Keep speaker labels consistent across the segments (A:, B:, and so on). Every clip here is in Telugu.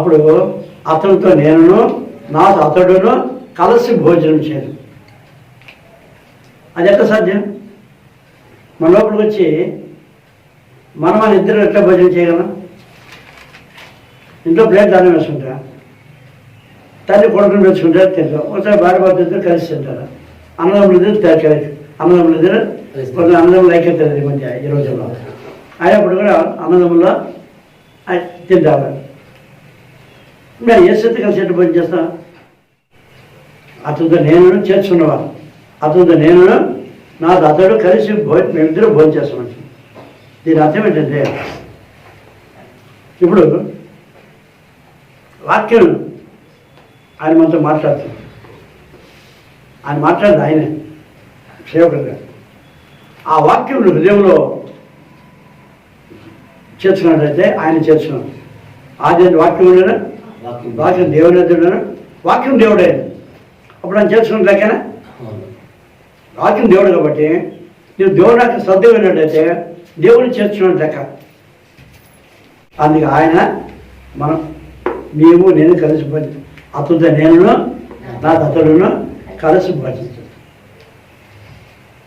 A: అప్పుడు అతనితో నేనును నాతో అతడును కలిసి భోజనం చేయను. అది ఎట్లా సాధ్యం? మన లోపలికి వచ్చి మన ఇద్దరు ఎట్లా భోజనం చేయగలం? ఇంట్లో ప్లేట్ దానం వేసుకుంటా, తల్లి కొడుకుని పెంచుకుంటే తింటాం, ఒకసారి భార్య భర్త కలిసి తింటారు, అన్నదమ్ములు ఇద్దరు అన్నదమ్ములు ఇద్దరు కొంచెం అన్నదమ్ములు ఐక్యత ఈ మధ్య ఈ రోజుల్లో అయినప్పుడు కూడా అన్నదమ్ముల్లో తింటారు. మేము ఏ స్థితి కలిసి ఎట్టు భోజనం చేస్తాం? అతనితో నేను చేర్చుకున్నవారు, అతనితో నేను నాతో అతడు కలిసి మేమిద్దరూ భోజనం చేస్తాం. దీని అర్థం ఏంటంటే ఇప్పుడు వాక్యం ఆయన మనతో మాట్లాడుతుంది, ఆయన మాట్లాడదు ఆయనే సేవకుడుగా. ఆ వాక్యం హృదయంలో చేర్చుకున్నట్లయితే ఆయన చేర్చుకున్నాడు. ఆది వాక్యం ఉండేనా? వాక్యం దేవుని ఉండేనా? వాక్యం దేవుడే. అప్పుడు ఆయన చేర్చుకున్నట్లయినా వాక్యం దేవుడు కాబట్టి నువ్వు దేవుడు నాకు శ్రద్ధ విన్నట్లయితే దేవుడిని చేర్చుకున్నట్టు లెక్క. అందుకే ఆయన మనం నేను కలిసి భోజనం, అతనితో నేను నాతో అతడును కలిసి భోజనం.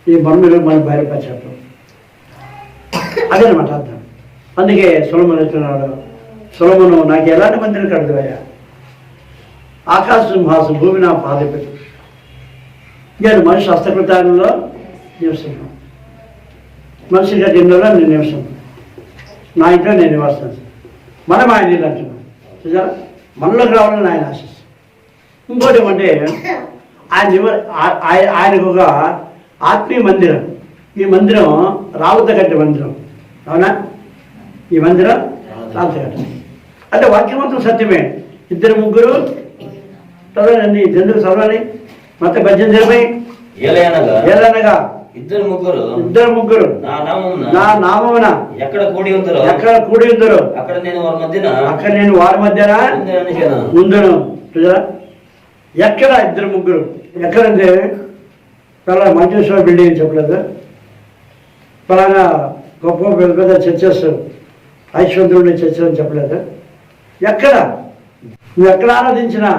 A: ఈ మనలో మన బయలుపరచడం అదేనమాట అర్థం. అందుకే సొలొమోను అంటున్నాడు, సొలొమోను నాకు ఎలాంటి మందిని కడదువయ్యా, ఆకాశ సింహాసం భూమి నా పాదపెట్టు. నేను మనిషి హస్తకృతాలలో నివసిస్తున్నాను, మనిషి గదిలో నేను నివసిస్తున్నాను, నా ఇంట్లో నేను నివసిస్తాను. మనం ఆయన ఇల్లు అంటున్నాం చూసారా, మనలోకి రావాలని ఆయన ఆశిస్తాం. ఇంకోటి ఏమంటే ఆయనకు ఒక ఆత్మీయ మందిరం. ఈ మందిరం రాళ్ళతో కట్టే మందిరం, అవునా? ఈ మందిరం రాళ్ళతో కట్టే అంటే వాక్యం మొత్తం సత్యమే. ఇద్దరు ముగ్గురు చదవండి, ఎందుకు చదవాలి? మొత్తం 18 ఏలనగా ఇద్దరు ముగ్గురు నా నామమున ఎక్కడ కూడి ఉందరో అక్కడ నేను వారి మధ్యన ఉందును. ఎక్కడ ఇద్దరు ముగ్గురు ఎక్కడంటే పలానా మంచేశ్వర బిల్డింగ్ చెప్పలేదు, పలానా గొప్ప పెద్ద పెద్ద చర్చెస్ ఐశ్వర్యుడు చర్చలు అని చెప్పలేదు. ఎక్కడ నువ్వు ఎక్కడ ఆరాధించినా,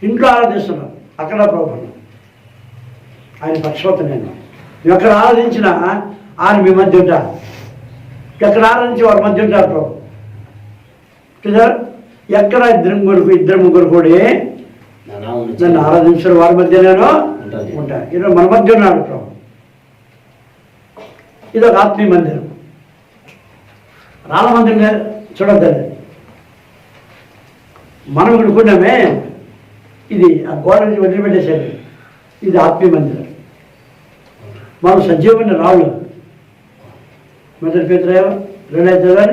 A: ఇంట్లో ఆరాధిస్తున్నావు, అక్కడ ప్రభుత్వం ఆయన పక్షపాతం. నేను నువ్వు ఎక్కడ ఆరాధించినా ఆయన మీ మధ్య ఉంటారు, ఎక్కడ ఆరాధించి వారి మధ్య ఉంటారు ప్రభు. చూసారు, ఎక్కడ ఇద్దరు ముగ్గురు కూడా నన్ను ఆరాధించిన వారి మధ్య నేను ఉంటాను. ఈరోజు మన మధ్య ఉన్నాడు ప్రభు. ఇది ఒక ఆత్మీయ మందిరం. రాళ్ళ మందిరం చూడద్దండి, మనం ఇక్కడ కూడామే. ఇది ఆ గోడ నుంచి వదిలిపెట్టేసేది. ఇది ఆత్మీయ మందిరం. మనం సజీవమైన రాళ్ళు, మొదటి పేతురు 2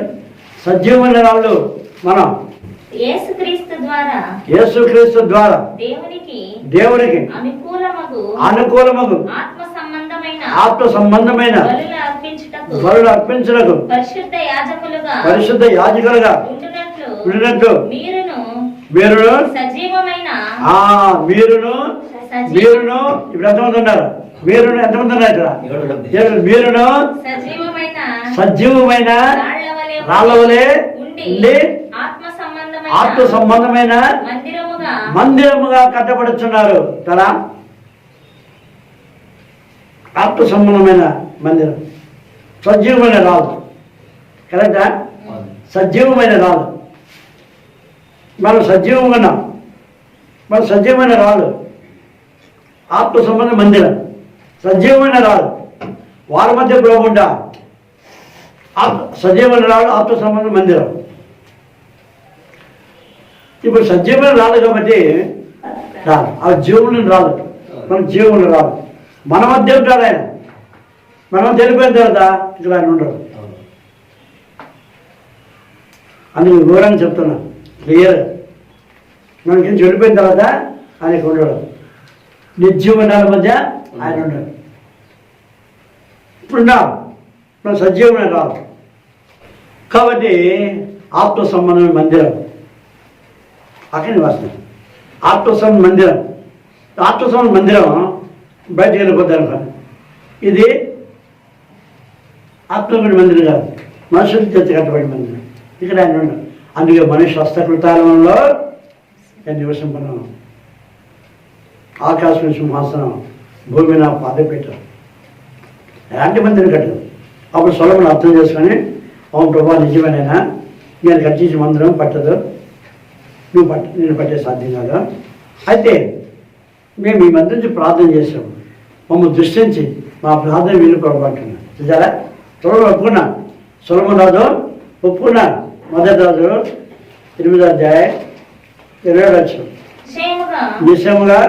A: సజీవమైన రాళ్ళు మనం యేసుక్రీస్తు ద్వారా దేవునికి అనుకూలమగు ఆత్మ సంబంధమైన బలులు అర్పించుటకు పరిశుద్ధ యాజకులుగా ఉండినట్లు మీరును ఇప్పుడు ఎంతమంది ఉన్నారు? మీరును ఎంతమంది ఉన్నారు ఇక్కడ? మీరును సజీవమైన రాళ్ళ వలె ఉండి ఆత్మ సంబంధమైన మందిరముగా కట్టబడుచున్నారు కదా. ఆత్మ సంబంధమైన మందిరం, సజీవమైన రాళ్ళు. కరెక్టా? సజీవమైన రాళ్ళు. మనం సజీవంగా ఉన్నాం. మన సజీవమైన రాళ్ళు ఆత్మ సంబంధ మందిరం, సజీవమైన రాళ్ళు. వారి మధ్య పోకుండా సజీవమైన రాళ్ళు ఆత్మ సంబంధ మందిరం. ఇప్పుడు సజీవమైన రాళ్ళు కాబట్టి రాళ్ళు, ఆ జీవులను రాళ్ళు, మన జీవులను రాళ్ళు మన మధ్య ఉంటాడు ఆయన. మనం తెలిపోయిన తర్వాత ఇక్కడ ఆయన ఉండడు. అందుకు వివరంగా చెప్తున్నా, క్లియర్. మనకి చెడిపోయిన తర్వాత ఆయనకు ఉండడు. నిర్జీవనాల మధ్య ఆయన ఉండడు. ఇప్పుడున్నాం మనం సజీవమైన రాదు కాబట్టి ఆత్మ సంబంధమైన మందిరం అక్కడ నివాసం. ఆత్మ సంబంధ మందిరం, ఆత్మ సంబంధ మందిరం బయటకు వెళ్ళిపోతారు కానీ ఇది ఆత్మకుడి మందిరం కాదు, మనుషులు తెచ్చి కట్టబడిన మందిరం. ఇక్కడ ఆయన ఉండడు. అందుకే మనిషి హస్తకృతాలలో నేను నివసింపను. ఆకాశం సింహాసనం, భూమి నా పాదపీఠం. ఎలాంటి మందిని కట్టదు. అప్పుడు సొలొమోను అర్థం చేసుకొని, అవును ప్రభా నిజమేనైనా, నేను కట్టించిన మందిరం పట్టదు, నేను పట్టే సాధ్యం కాదు. అయితే మేము ఈ మధ్య నుంచి ప్రార్థన చేసాము, మమ్మల్ని దృష్టించి మా ప్రార్థన వీలు పొరపాటున్నాం. చూసారా, సొలొమోను ఒప్పుకున్నా. సొలొమోను రాజు ఒప్పుకున్నా. మొదటి రాజు 8వ అధ్యాయం 20వ వచనం. నిశ్చయముగా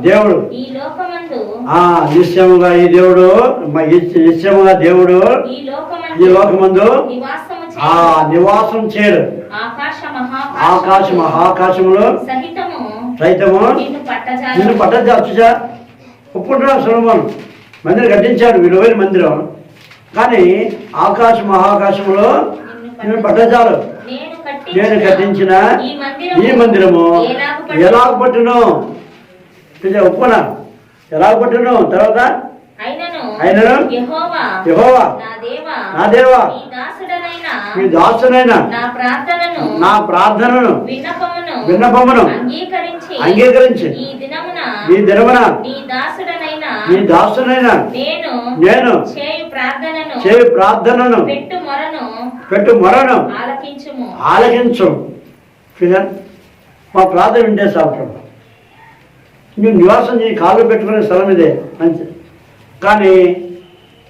A: దేవుడు నిశ్చయముగా ఈ దేవుడు నిశ్చయముగా దేవుడు ఈ లోకమందు నివాసం చేయడు. ఆకాశ మహాకాశములో సైతము నిన్ను పట్టజా. ఒప్పుకుంటున్నాడు సొలొమోను. మందిరం కట్టించాడు, విలువైన మందిరం. కానీ ఆకాశ మహాకాశములో నిన్ను పట్టజాలు. నేను కట్టించిన ఈ మందిరము ఎలా పట్టును? ఒప్పుకున్నా, ఎలా పట్టును? తర్వాత అయినను యెహోవా నా దేవా మీ దాసుడైన నా ప్రార్థనను విన్నపమును అంగీకరించి ఈ దినమున నీ దాసుడైన నేను చేయు ప్రార్థనను పెట్టు మొరను ఆలకించు. మా ప్రార్థన వింటే సాగు. నువ్వు నివాసం చేయి, కాళ్ళు పెట్టుకునే స్థలం ఇదే మంచి. కానీ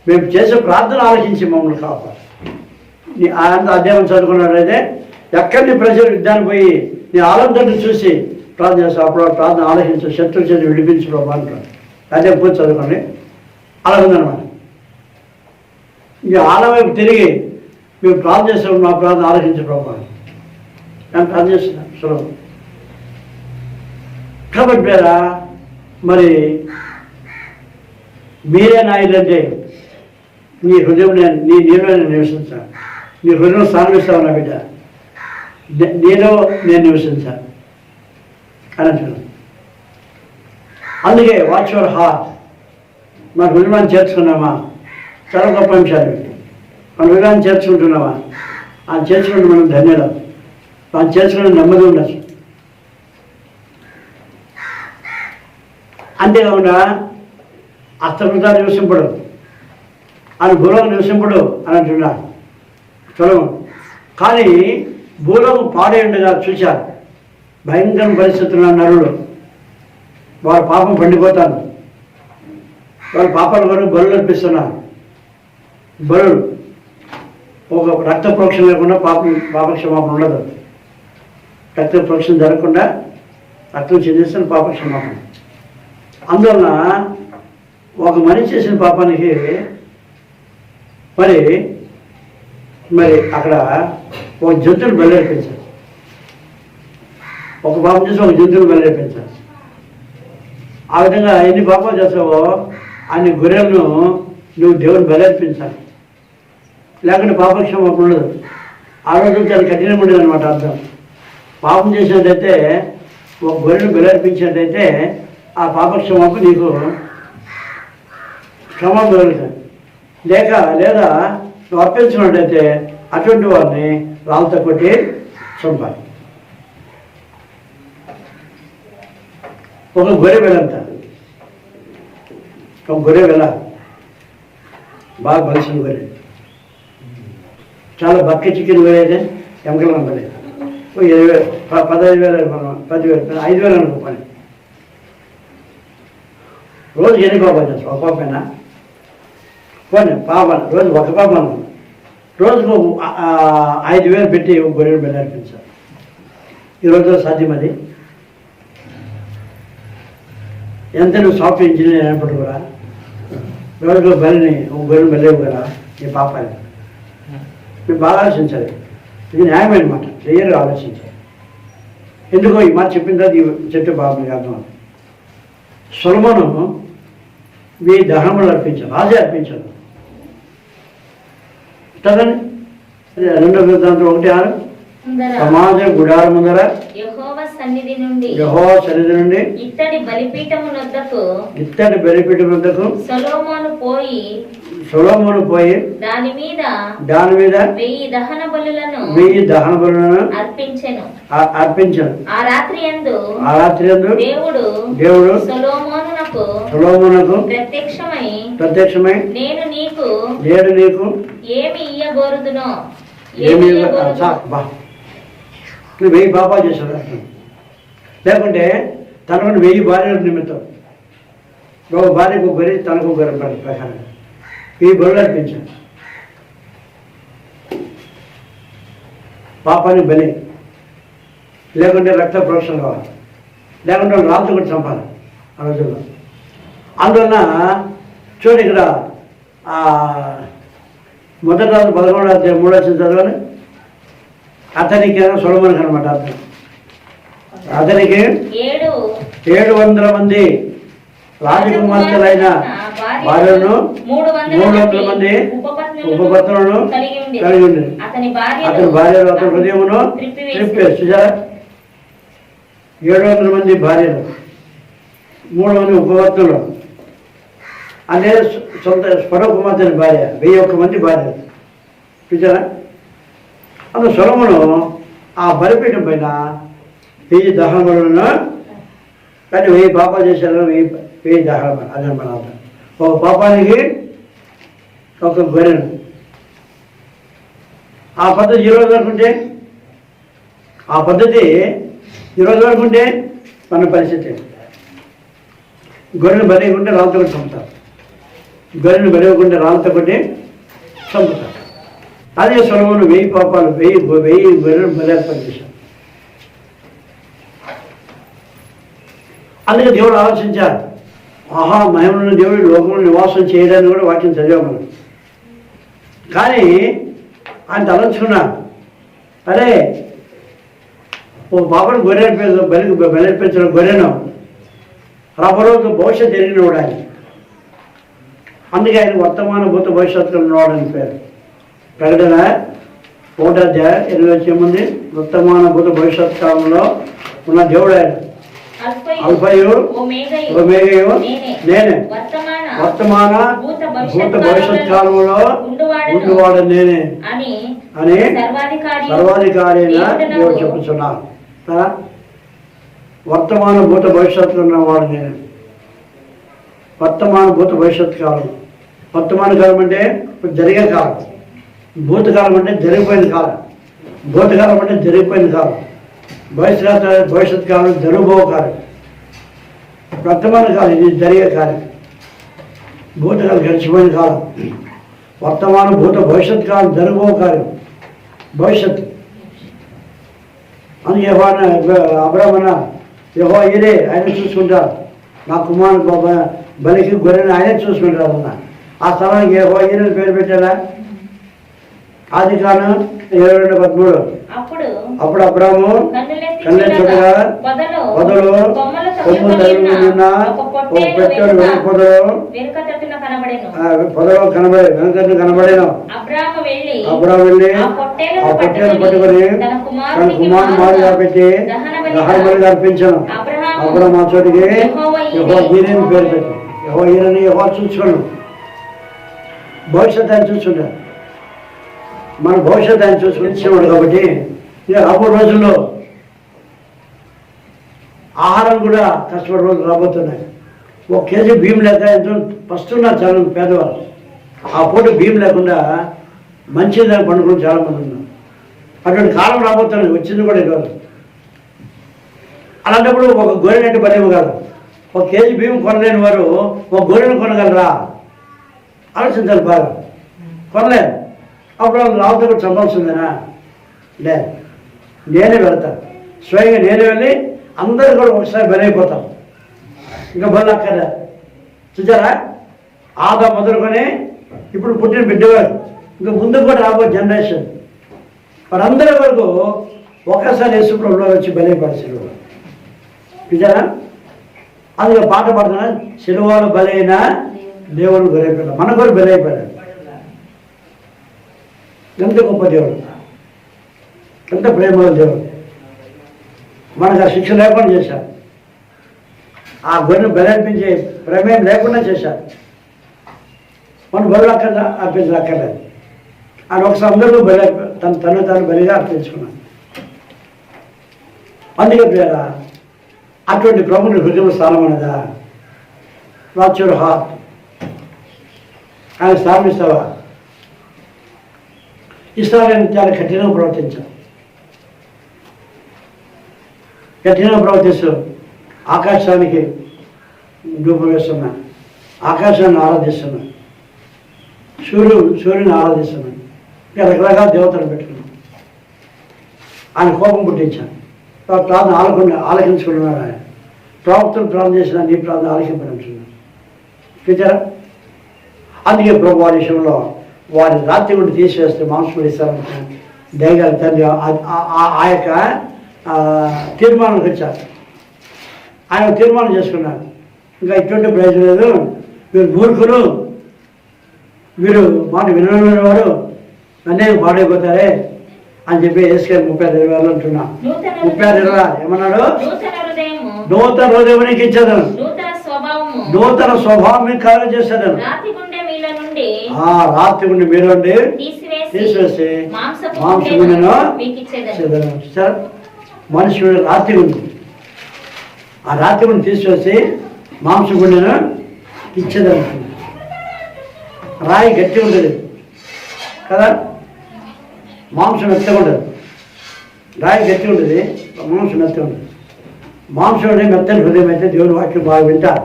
A: మేము చేసే ప్రార్థన ఆలోచించి మమ్మల్ని కాపాడు. నీ అధ్యాయం చదువుకున్నట్లయితే ఎక్కడి ప్రజలు యుద్ధానికి పోయి నీ ఆలందరిని చూసి ప్రార్థన చేస్తావు. అప్పుడు ప్రార్థన ఆలోచించు, శత్రువు చేసి విడిపించు అంటారు. అదే పూర్తి చదువుకోండి. అలా ఉందన్నమాట. ఇక ఆల వైపు తిరిగి మేము ప్రార్థన చేస్తాం, మా ప్రార్థన ఆలోచించు ప్రభావం నేను ప్రార్థన చేస్తున్నాను సులభం. కాబట్టి పేరా మరి మీరే నా ఇల్లు అంటే నీ హృదయం నీలో నేను నివసించాను. నీ హృదయం స్థానం ఇస్తావు నా బిడ్డ, నీలో నేను నివసించాను అని అంటున్నాను. అందుకే వాచ్ యువర్ హార్ట్. మన హృదయాన్ని చేర్చుకున్నామా? చాలా గొప్ప అంశాలు. మన హృదయాన్ని చేర్చుకుంటున్నామా? ఆ చేర్చుకుంటే మనం ధన్యులం. మనం చేర్చుకునే నెమ్మది ఉండొచ్చు. అంతేకాకుండా హస్తకృత నివసింపడు అని భూలోకం నివసింపడు అని అంటున్నాడు సొలొమోను. కానీ భూలోకం పాడే ఉండగా చూశారు. భయంకర పరిస్థితుల్లో నరులు వారి పాపం పండిపోతారు. వాళ్ళ పాపాల కొరకు బలులు అర్పిస్తున్నారు. బలులు ఒక రక్త ప్రోక్షణ లేకుండా పాపక్షమాపణ ఉండదు. రక్త ప్రోక్షణ జరగకుండా రక్తం చెందిస్తున్న పాపక్షమాపణ. అందువలన ఒక మనిషి చేసిన పాపానికి మరి మరి అక్కడ ఒక జంతువుని బలర్పించారు. ఒక పాపం చేసి ఒక జంతువుని బలర్పించారు. ఆ విధంగా ఎన్ని పాపాలు చేస్తావో అన్ని గొర్రెలను నువ్వు దేవుని బలర్పించాలి. లేకుంటే పాపక్షమాపణ ఉండదు. ఆ రోజు చాలా కఠినం ఉండదు అనమాట. అర్థం పాపం చేసినట్టయితే ఒక గొర్రెను బలర్పించినట్టయితే ఆ పాపక్షమాపణ నీకు క్షమాపణ దొరుకుతుంది. లేదా నువ్వు అర్పించినట్టయితే అటువంటి వారిని రాళ్ళతో కొట్టి చంపాలి. ఒక గొర్రె వెళ్ళంత, ఒక గొర్రె వెళ్ళ బాగా బలిసిన గొర్రె, చాలా బక్క చికెన్ గొర్రె అయితే ఎమకలు నమ్మలేదు. 20,000 15,000 10,000 5,000 అనుకో పని. రోజు ఎన్ని పాపాలు చేస్తాం? ఒక పాపైనా పోనీ పాపాలు రోజు ఒక పాపం, రోజుకు 5,000 పెట్టి గొర్రెలు బెల్లార్పించాలి. ఈరోజు సాధ్యం అది. ఎంత నువ్వు సాఫ్ట్వేర్ ఇంజనీర్ అయినప్పుడు కూడా రోజుకు బలిని గొర్రెలు బెల్లేవు కదా. ఈ పాపాలు మీరు బాగా ఆలోచించాలి. ఇది న్యాయమైన మాట, క్లియర్గా ఆలోచించాలి. ఎందుకో ఈ మాట చెప్పిన తర్వాత ఈ చెట్టు బాగా మీకు అర్థం. సొలొమోను మీ దహనములు అర్పించారు, రాజే అర్పించారు. చదవండి 2వ వృత్తాంతం 1:6. సమాజ గుడారం ముందర యెహోవా సన్నిధి నుండి ఇత్తడి బలిపీఠము నొద్దకు సొలొమోను సొలొమోను పోయి
B: దాని మీద 1000 దహన బలులను అర్పించెను. ఆ రాత్రి యందు దేవుడు సొలొమోనునకు ప్రత్యక్షమై నేను నీకు ఏమి ఇయ్యగోరుదునో
A: 1000 పాపాలు చేశాడు. లేకుంటే తనకు 1000 భార్యల నిమిత్తం ఒక భార్యకు ఒకరి తనకు ఒకరి ప్రకారం ఈ బరువులు అర్పించాడు. పాపానికి బలి, లేకుంటే రక్త ప్రోక్షణ కావాలి, లేకుంటే రాత్రి కూడా చంపాలి ఆ రోజుల్లో. అందువలన చూడు ఇక్కడ మొదటి రాజు 11వ అధ్యాయం 3వ వచనం చదవాలి. అతనికి సొలొమోనుకు అనమాట అతను. అతనికి 700 మంది రాజకుమార్తెలైన భార్యలను 300 మంది ఉపపత్నులను కలిగి ఉంది. అతని భార్యలు అతని హృదయమును త్రిప్పేసి చూసారా, 700 మంది భార్యలు, 3 మంది ఉపపత్నులు, అదే సొంత స్వర కుమార్తెని భార్య, 1001 మంది భార్యలు చూసారా. అందులో సొలొమోను ఆ బలిపీఠం పైన 1000 దహన బలులను, కానీ 1000 పాపాలు చేశారు, 1000 దహన బలి. అదే మన ఒక పాపానికి ఒక గొర్రెను. ఆ పద్ధతి ఈరోజు వరకు ఉంటే, మన పరిస్థితి గొర్రెను బలియకుంటే రాళ్ళతో కొట్టి చంపుతారు, గొర్రెను బలియకుంటే రాళ్ళతో కొట్టి చంపుతారు. అదే సొలొమోను 1000 పాపాలు 1000 గొర్రెను బలి అర్పణ చేశారు. అందుకే దేవుడు ఆలోచించారు, ఆహా మహిమను దేవుడు లోకంలో నివాసం చేయడానికి కూడా వాక్యం చదివాము మనం. కానీ ఆయన తలంచుకున్నాడు, అరే ఓ పాపను బలి అర్పించిన గొర్రెను రాబోరోజు భవిష్యత్తు ఎరిగినవాడు ఆయన. అందుకే ఆయన వర్తమాన భూత భవిష్యత్తులో ఉన్నవాడు అని పేరు. ప్రకటన 1వ అధ్యాయం 8వ వచనం ఉంది. వర్తమాన భూత భవిష్యత్ కాలంలో ఉన్న దేవుడు ఆయన. అల్ఫయు ఓమేగయు నేనే, వర్తమాన భూత భవిష్యత్ కాలంలో ఉండువాడు నేనే అని సర్వాధికారి అయిన దేవుడు చెప్పుచున్నాను. వర్తమాన భూత భవిష్యత్తులో ఉన్నవాడు నేను. వర్తమాన భూత భవిష్యత్ కాలం. వర్తమాన కాలం అంటే జరిగే కాలం, భూతకాలం అంటే జరిగిపోయిన కాలం, భూతకాలం అంటే జరిగిపోయిన కాలం, భవిష్యత్ కాలం జరుగబో కాలం, వర్తమాన కాలం ఇది జరిగే కాలం, భూతకాలం గడిచిపోయిన కాలం, వర్తమాన భూత భవిష్యత్ కాలం జరుగబో కాలం, భవిష్యత్తు. అని అబ్రాహ్మణ యెహోవా ఈరే ఆయన చూసుకుంటారు, నా కుమారుడు బలికి గొర్రెని ఆయనే చూసుకుంటారు అన్న. ఆ స్థలానికి యెహోవా ఈరే పేరు పెట్టారా? ఆదికాండం 22:13. అప్పుడు అబ్రాము కన్నెచ్చుగా పొదలు కొమ్ములు తగిలిన ఒక పెట్టెడు వెనుక పొదలో కనబడేను. అబ్రాము వెళ్ళి ఆ పొట్టేలు పట్టుకొని తన కుమారుని మారుగా పెట్టి దహన బలిగా అర్పించాను. అబ్రాము ఆ చోటికి యెహోవా ఈరేని పేరు పెట్టి, యెహోవా ఈరని యెహోవా చూసుకోండి. భవిష్యత్తు ఆయన చూసుకుంటారు, మన భవిష్యత్తు ఆయన చూసుకుని కాబట్టి ఇక రాబో రోజుల్లో ఆహారం కూడా కష్టపడే రోజులు రాబోతున్నాయి. 1 కేజీ బియ్యం లేక ఎంతో పస్తున్నారు చాలా పేదవాళ్ళు. ఆ పూట బియ్యం లేకుండా మంచి దాన్ని పండుకొని చాలామంది ఉన్నారు. అటువంటి కాలం రాబోతున్నది, వచ్చింది కూడా ఈరోజు. అలాంటప్పుడు ఒక గొర్రెనట్టు బలేము కాదు. 1 కేజీ బియ్యం కొనలేని వారు 1 గొర్రెను కొనగలరా? ఆలోచించాలి బాగా. కొనలేదు. అప్పుడు రావుతో కూడా చంపాల్సిందేనా? లేదు, నేనే వెళ్తాను, స్వయంగా నేనే వెళ్ళి అందరూ కూడా ఒకసారి బలైపోతాం. ఇంకా బలు అక్కర్లే. చూసారా, ఆదా మొదలుకొని ఇప్పుడు పుట్టిన బిడ్డవారు ఇంకా ముందు కూడా రాబో జనరేషన్ వారందరి వరకు ఒకసారి యేసుప్రభులో వచ్చి బలైపడి సిలువ. చూసారా, అందుకే పాట పాడుతున్నా, సిలువలో బలైన దేవుడు బలైపోయాడు, మన కూడా బలైపోయాడు. ఎంత గొప్ప దేవుడు, ఎంత ప్రేమల దేవుడు. మనకు ఆ శిక్ష లేకుండా చేశారు, ఆ గొర్రెను బలర్పించే ప్రమేయం లేకుండా చేశారు. మనం బలు అర్పించక్కర్లేదు. ఆయన ఒకసారి అందరూ తను తాను బలిగా అర్పించుకున్నాను. అందుకే ప్రియరా, అటువంటి ప్రభుని హృదయం స్థానం అనేదా? Watch your heart. ఆయన స్థానం ఇస్తావా? ఇస్తానని చాలా కఠినంగా ప్రవర్తించాను. కఠినంగా ప్రవర్తిస్తూ ఆకాశానికి ధూపం వేస్తున్నా, ఆకాశాన్ని ఆరాధిస్తున్నా, సూర్యుని ఆరాధిస్తున్నాను, ఇంకా రకరకాల దేవతలు పెట్టుకున్నాను. ఆయన కోపం పుట్టించాను. ప్రార్థన ఆలకించుకున్నాడు. ఆయన ప్రవక్తలు ప్రార్థన చేసిన నీ ప్రార్థన ఆలకింపనుంటున్నాను. చూచారా? అందుకే ప్రభు వారి విషయంలో వారి రాత్రి గుండి తీసివేస్తే మాంసం ఇస్తారంటే దయగల తండ్రి ఆ యొక్క తీర్మానానికి వచ్చారు. ఆయన తీర్మానం చేసుకున్నారు, ఇంకా ఇటువంటి ప్రయోజనం లేదు, వీరు మూర్ఖులు, వీరు మాట వినలేని వారు, నన్నే పాడైపోతారే అని చెప్పి ఏసుకెళ్ళి 35,000 అంటున్నా. 36 ఏమన్నాడు? నూతన హృదయం నీకు ఇచ్చేది, నూతన స్వభావం మీకు కార్యం చేసేది. రాత్రి గుండి మీరు తీసివేసి మాంసమును ఇచ్చేదాను. మనుషుడు రాత్రి గుండి, ఆ రాత్రి గుండి తీసివేసి మాంసం గుండెను ఇచ్చేదాను. రాయి గట్టి ఉంటుంది కదా, మాంసం మెత్తగా ఉండదు. రాయి గట్టి ఉంటుంది, మాంసం మెత్తగా ఉంటుంది. మాంసం అంటే మెత్తని హృదయం అయితే దేవుని వాక్యం బాగా వింటారు,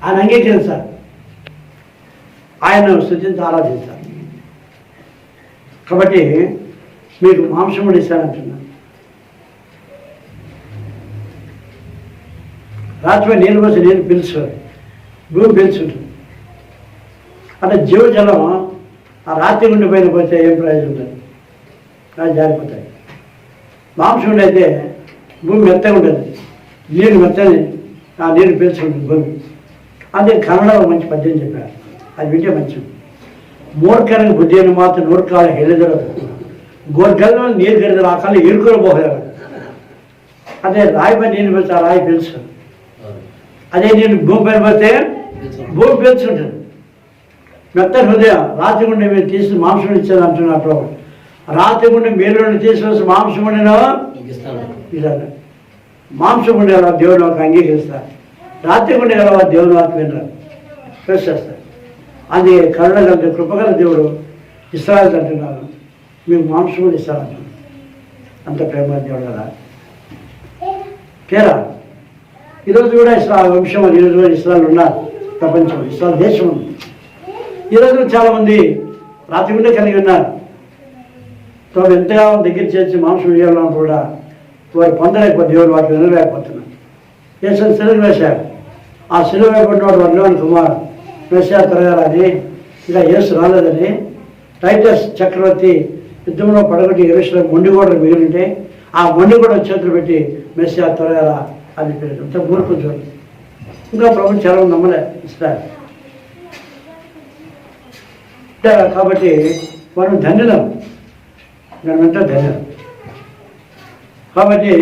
A: ఆయన అంగీకరిస్తారు, ఆయన స్తుతించి ఆరాధిస్తారు. కాబట్టి మీకు మాంసం కూడా ఇస్తానంటున్నాను. రాత్రి నీళ్ళు పోసి నీళ్ళు పీల్చుకోరు, భూమి పీల్చుంటుంది. అంటే జీవజలం ఆ రాత్రి గుండి పైన పోతే ఏం ప్రయోజనం ఉంటుంది? అది జారిపోతాయి. మాంసం అయితే భూమి మెత్తగా ఉంటుంది, నీళ్ళు మెత్తని ఆ నీళ్ళు పీల్చుకుంటుంది భూమి. అదే కన్నడలో మంచి పద్యం చెప్పారు, అది వింటే మంచిది. మూర్ఖానికి బుద్ధి అని మాత్రం నూరుకాల హెలిదరు గొడ్డల్లో నీరు గడిదరు, ఆ కళ్ళు ఇరుకులు పోయారు. అదే రాయి పై నీళ్ళు పెడితే ఆ రాయి పీల్చుకుంటుంది. అదే నేను భూమి పైన పోతే భూమి పీల్చుకుంటుంది. మెత్త హృదయం రాత్రి గుండె మీరు తీసి మాంసం ఇచ్చేది అంటున్నప్పుడు, రాత్రి గుండె మీరు తీసుకొచ్చి మాంసం ఉండినా ఇలా మాంసం ఉండే గల దేవుని వాక్యం అంగీకరిస్తారు, రాత్రి గుండె గల దేవుని వాక్యం వినరు, చేస్తారు. అది కరుణగల కృపగల దేవుడు ఇస్రాయేల్ అంటున్నారు, మీకు మాంసం కూడా ఇస్తారంటున్నారు. అంత ప్రేమ దేవుడు కదా పేరా. ఈరోజు కూడా ఇస్రాయల్ వంశం, ఈరోజు కూడా ఇస్రాయల్ ఉన్నారు ప్రపంచం, ఇస్రాయల్ దేశం ఉంది. ఈరోజు చాలామంది రాత్రి గుండె కలిగి ఉన్నారు. తాము ఎంతగా దగ్గర చేసి మాంసం వేయాలన్నా కూడా వారు పొందలేకపోతే దేవుడు వాటిని వినలేకపోతున్నారు. యేసుని సిలువ వేశారు, ఆ సిలువ వేయబడినవాడు వర్ణవాని కుమార్ మెస్సియా తిరగాలని, ఇంకా యేసు రాలేదని టైటస్ చక్రవర్తి యుద్ధంలో పడగొట్టి యెరూషలేము మొండిగోడలు మిగిలింటే ఆ మొండిగోడ చేతులు పెట్టి మెస్సియా తిరగాల అని పేరు. అంత మూర్ఖం చూడండి. ఇంకా ప్రభుత్వం చాలా నమ్మలే ఇస్తారు. కాబట్టి మనం ధన్యులం, మనమంతా ధన్యులం. కాబట్టి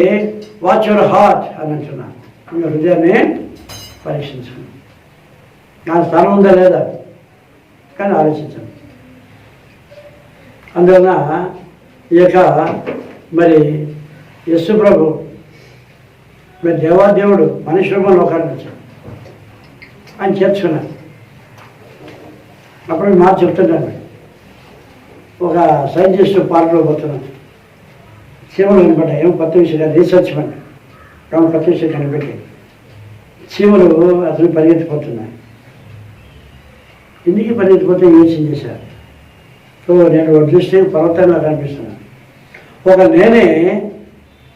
A: వాచ్ యువర్ హార్ట్ అని అంటున్నాను. మీ హృదయాన్ని పరీక్షించండి, నా స్థానం ఉందా లేదా కానీ ఆలోచించండి. అందువలన ఈ యొక్క మరి యేసు ప్రభు మరి దేవాదేవుడు మనిషి రూపంలో లోకానికి వచ్చాడు, ఆయన చేర్చుకున్నాడు. అప్పుడు మాట చెప్తున్నాను, ఒక సైంటిస్ట్ పార్క్లో పోతున్నాను, చీమలు కనిపెట్టాయి. ఏమో కొత్త విషయం రీసెర్చ్ పని, కొత్త విషయం కనిపెట్టి చీమలు అతను పరిగెత్తిపోతున్నాయి. ఎందుకు పరిగెత్తిపోతే యోచన చేశారు. సో నేను దృష్టి పర్వతంగా కనిపిస్తున్నాను. ఒక నేనే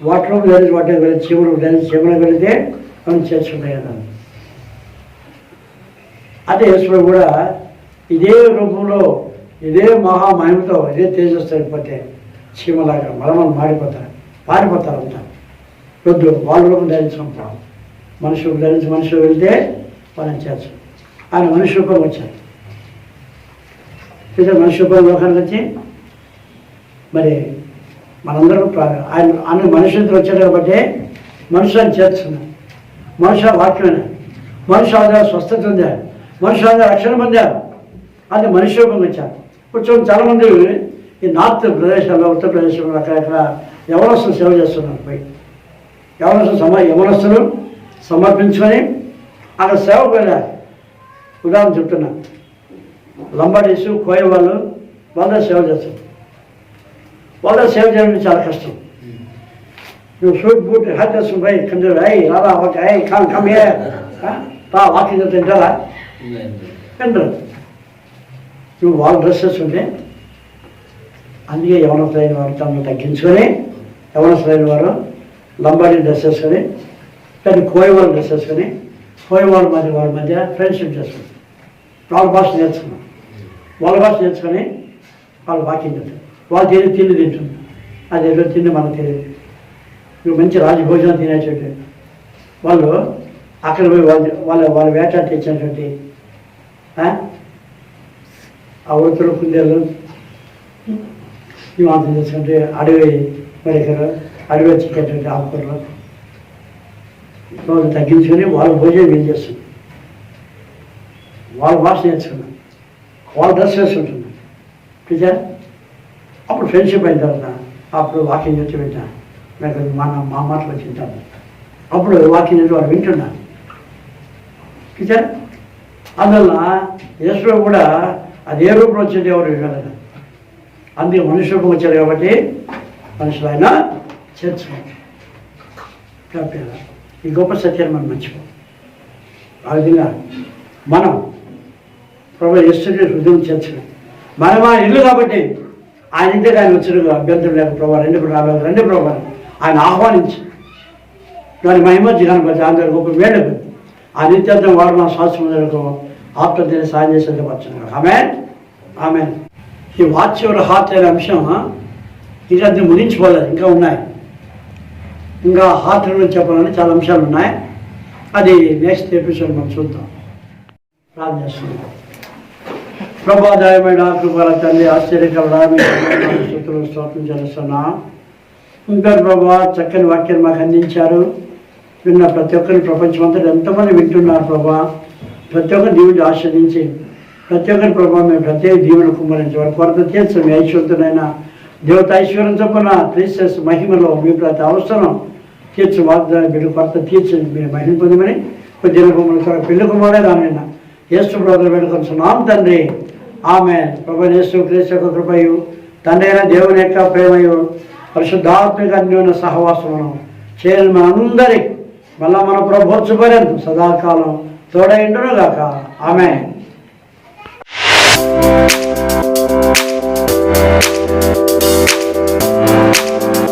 A: వాటర్ వెళ్ళి వాటర్ వెళ్ళి చీమలు వెళితే మనం చేర్చుకుంటాయి కదా. అదే యేసు కూడా ఇదే రూపంలో ఇదే మహామహిమతో ఇదే తేజస్సు అయిపోతే చీమలాగా మనం మాడిపోతారు, పారిపోతారు అంతా. వద్దు, వాళ్ళ రూపం ధరించుకుంటాం. మనుషులు ధరించి మనుషులు వెళ్తే వాళ్ళని చేర్చు. ఆయన మనిషి రూపంలో వచ్చారు. అయితే మనిషి రూపంలో లోకానికి వచ్చి మరి మనందరం ఆయన మనుషులతో వచ్చాడు కాబట్టి మనుషులను చేర్చుకున్నాం. మనుషుల వాక్యమైన మనుషుల ఆధార స్వస్థత పొందారు, మనుషుల ఆధార రక్షణ పొందారు. అది మనిషి రూపంగా వచ్చారు. ఇప్పుడు చూడండి చాలామంది ఈ నార్త్ ప్రదేశాల్లో ఉత్తరప్రదేశ్లో అక్కడ యవనస్తులు సేవ చేస్తున్నారు. పోయి యవనస్తులు సమర్పించుకొని అక్కడ సేవకు వెళ్ళారు. ఉదాహరణ చెప్తున్నా, లంబాడీసు కోయ వాళ్ళ సేవ చేస్తారు. వాళ్ళ సేవ చేయడం చాలా కష్టం. నువ్వు సూట్ బూట్ హ్యాట్ వేసుకుని పోయి కంటే రాదా ఒక కమ్మే వాకింగ్ చేస్తే తింటారా తింటారు. నువ్వు వాళ్ళ డ్రెస్ వేసుకుంటే అందుకే యవనస్తులైన వారు తమను తగ్గించుకొని యవనస్తులైన వారు లంబాడీ డ్రెస్ వేసుకొని కానీ కోయ వాళ్ళు డ్రెస్ వేసుకొని కోయ వాళ్ళ మధ్య ఫ్రెండ్షిప్ చేసుకుని వాళ్ళ భాష నేర్చుకున్నాం. వాళ్ళ భాష నేర్చుకొని వాళ్ళు వాకింగ్ చేస్తారు. వాళ్ళు తిండి తింటుంది. అదేదో తిండి మనకు తెలియదు. నువ్వు మంచి రాజభోజనం తినేటువంటి వాళ్ళు అక్కడ పోయి వాళ్ళ వేటాడి తెచ్చినటువంటి ఆ ఉడతలు కుందేళ్ళు ఈ మాంసం చేసుకుంటే అడవి మరికలు అడవి చిక్కేటువంటి ఆకుకూరలు రోజు తగ్గించుకొని వాళ్ళ భోజనం ఏం చేస్తుంది. వాళ్ళ భాష నేర్చుకున్నాం. వాళ్ళ డ్రెస్ వేసుకుంటున్నాం. టీచర్ అప్పుడు ఫ్రెండ్షిప్ అయిన తర్వాత అప్పుడు వాకింగ్ చేసి వింటాను. మా మాటలు వింటాను. అప్పుడు వాకింగ్ చేసి వాళ్ళు వింటున్నాను. టీచర్ అందువల్ల యేసులో కూడా అది ఏ రూపంలో వచ్చేది ఎవరు వినలేదు. అందుకే మనుషు రూపం వచ్చాడు కాబట్టి మనుషులు ఆయన చేర్చుకోండి. ఈ గొప్ప సత్యాన్ని మనం మర్చిపో. ఆ విధంగా మనం ప్రభు యేసుని హృదయం చేర్చుకోండి. మనం ఆ ఇల్లు కాబట్టి ఆయన ఇంటికి ఆయన వచ్చాడు. అభ్యంతరం లేక ప్రభావ రెండు ప్రభావం ఆయన ఆహ్వానించి దాని మహిమ జిగానికి అందరూ గొప్ప మేడకు ఆ నిత్యార్థం వాడు మన శాస్త్రములకు ఆత్మతని సాయం చేసేది వచ్చున్నాడు. ఆమె ఈ వాచ్ యువర్ హార్ట్ అనే అంశం ఇంకా అది ముగించిపోలేదు. ఇంకా ఉన్నాయి. ఇంకా హార్ట్ గురించి చెప్పాలని చాలా అంశాలు ఉన్నాయి. అది నెక్స్ట్ ఎపిసోడ్ మనం చూద్దాం. ప్రార్థన చేస్తున్నాం. ప్రభాదాయమైన కృపల తండ్రి ఆశ్చర్యకరుడు స్తోత్రం చేస్తున్నా. ఇంకా ప్రభా చక్కని వాక్యాన్ని మాకు అందించారు. విన్న ప్రతి ఒక్కరిని ప్రపంచమంతా ఎంతమంది వింటున్నారు ప్రభా. ప్రతి ఒక్కరి దీవుని ఆశ్రయించి ప్రతి ఒక్కరి ప్రభావ మేము ప్రత్యేక దీవుని కుమ్మరించి వారి కొరత తీర్చు. మీ ఐశ్వర్యతనైనా దేవత ఐశ్వర్యం చొప్పున క్రీస్తు మహిమలో మీ ప్రతి అవసరం తీర్చు. వాగ్దానం బిడ్డ కొరత తీర్చండి. మీరు మహిమ పొందమని కొద్ది దినకుమ్మల పెళ్లి కుమారే రానైనా యేసు బ్రదర్ వేడుకొంటున్నాం తండ్రి. ఆమె ప్రభు యేసు క్రీస్తు యొక్క కృపయు తండ్రి అయిన దేవుని యొక్క ప్రేమయు పరిశుద్ధాత్మిక అన్యోన్య సహవాసమును చేయని మనందరి మళ్ళా మన ప్రభుత్వపర్యంతం సదాకాలం తోడైండును గాక. ఆమె